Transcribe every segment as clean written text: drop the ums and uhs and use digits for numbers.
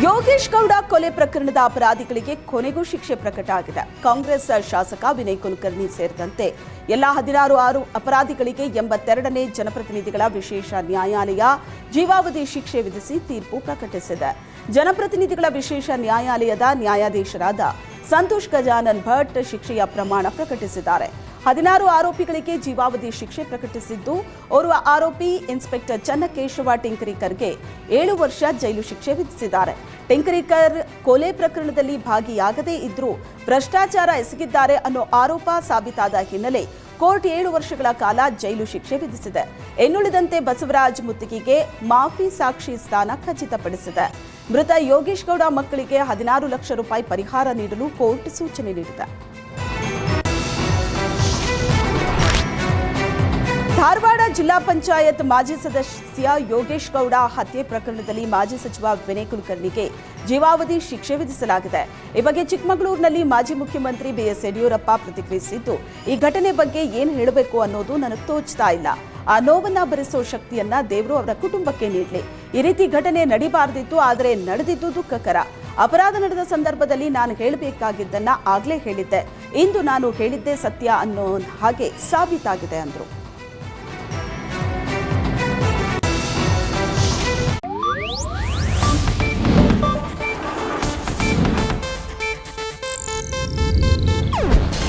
ಯೋಗೇಶ್ ಗೌಡ ಕೊಲೆ ಪ್ರಕರಣದ ಅಪರಾಧಿಗಳಿಗೆ ಕೊನೆಗೂ ಶಿಕ್ಷೆ ಪ್ರಕಟ ಆಗಿದೆ. ಕಾಂಗ್ರೆಸ್ ಶಾಸಕ ವಿನಯ್ ಕುಲಕರ್ಣಿ ಸೇರಿದಂತೆ ಎಲ್ಲ 16 ಅಪರಾಧಿಗಳಿಗೆ 82ನೇ ಜನಪ್ರತಿನಿಧಿಗಳ ವಿಶೇಷ ನ್ಯಾಯಾಲಯ ಜೀವಾವಧಿ ಶಿಕ್ಷೆ ವಿಧಿಸಿ ತೀರ್ಪು ಪ್ರಕಟಿಸಿದೆ. ಜನಪ್ರತಿನಿಧಿಗಳ ವಿಶೇಷ ನ್ಯಾಯಾಲಯದ ನ್ಯಾಯಾಧೀಶರಾದ ಸಂತೋಷ್ ಗಜಾನನ್ ಭಟ್ ಶಿಕ್ಷೆಯ ಪ್ರಮಾಣ ಪ್ರಕಟಿಸಿದ್ದಾರೆ. 16 ಆರೋಪಿಗಳಿಗೆ ಜೀವಾವಧಿ ಶಿಕ್ಷೆ ಪ್ರಕಟಿಸಿದ್ದು, ಓರ್ವ ಆರೋಪಿ ಇನ್ಸ್ಪೆಕ್ಟರ್ ಚನ್ನಕೇಶವ ಟಿಂಕರಿಕರ್ಗೆ 7 ವರ್ಷ ಜೈಲು ಶಿಕ್ಷೆ ವಿಧಿಸಿದ್ದಾರೆ. ಟಿಂಕರಿಕರ್ ಕೊಲೆ ಪ್ರಕರಣದಲ್ಲಿ ಭಾಗಿಯಾಗದೇ ಇದ್ರೂ ಭ್ರಷ್ಟಾಚಾರ ಎಸಗಿದ್ದಾರೆ ಅನ್ನೋ ಆರೋಪ ಸಾಬೀತಾದ ಹಿನ್ನೆಲೆ ಕೋರ್ಟ್ 7 ವರ್ಷಗಳ ಕಾಲ ಜೈಲು ಶಿಕ್ಷೆ ವಿಧಿಸಿದೆ. ಇನ್ನುಳಿದಂತೆ ಬಸವರಾಜ್ ಮುತ್ತಿಗೆಗೆ ಮಾಫಿ ಸಾಕ್ಷಿ ಸ್ಥಾನ ಖಚಿತಪಡಿಸಿದೆ. ಮೃತ ಯೋಗೇಶ್ ಗೌಡ ಮಕ್ಕಳಿಗೆ 16 ಲಕ್ಷ ರೂಪಾಯಿ ಪರಿಹಾರ ನೀಡಲು ಕೋರ್ಟ್ ಸೂಚನೆ ನೀಡಿದೆ. ಧಾರವಾಡ ಜಿಲ್ಲಾ ಪಂಚಾಯತ್ ಮಾಜಿ ಸದಸ್ಯ ಯೋಗೇಶ್ ಗೌಡ ಹತ್ಯೆ ಪ್ರಕರಣದಲ್ಲಿ ಮಾಜಿ ಸಚಿವ ವಿನಯ್ ಕುಲಕರ್ಣಿಗೆ ಜೀವಾವಧಿ ಶಿಕ್ಷೆ ವಿಧಿಸಲಾಗಿದೆ. ಈ ಬಗ್ಗೆ ಚಿಕ್ಕಮಗಳೂರಿನಲ್ಲಿ ಮಾಜಿ ಮುಖ್ಯಮಂತ್ರಿ ಬಿಎಸ್ ಯಡಿಯೂರಪ್ಪ ಪ್ರತಿಕ್ರಿಯಿಸಿದ್ದು, ಈ ಘಟನೆ ಬಗ್ಗೆ ಏನು ಹೇಳಬೇಕು ಅನ್ನೋದು ನನಗೆ ತೋಚ್ತಾ ಇಲ್ಲ. ಆ ನೋವನ್ನ ಭರಿಸೋ ಶಕ್ತಿಯನ್ನ ದೇವರು ಅವರ ಕುಟುಂಬಕ್ಕೆ ನೀಡಲಿ. ಈ ರೀತಿ ಘಟನೆ ನಡೀಬಾರದಿತ್ತು, ಆದರೆ ನಡೆದಿದ್ದು ದುಃಖಕರ. ಅಪರಾಧ ನಡೆದ ಸಂದರ್ಭದಲ್ಲಿ ನಾನು ಹೇಳಬೇಕಾಗಿದ್ದನ್ನ ಆಗ್ಲೇ ಹೇಳಿದ್ದೆ. ಇಂದು ನಾನು ಹೇಳಿದ್ದೇ ಸತ್ಯ ಅನ್ನೋ ಹಾಗೆ ಸಾಬೀತಾಗಿದೆ ಅಂದರು.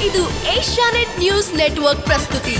ಇದು ಏಷ್ಯಾನೆಟ್ ನ್ಯೂಸ್ ನೆಟ್ವರ್ಕ್ ಪ್ರಸ್ತುತಿ.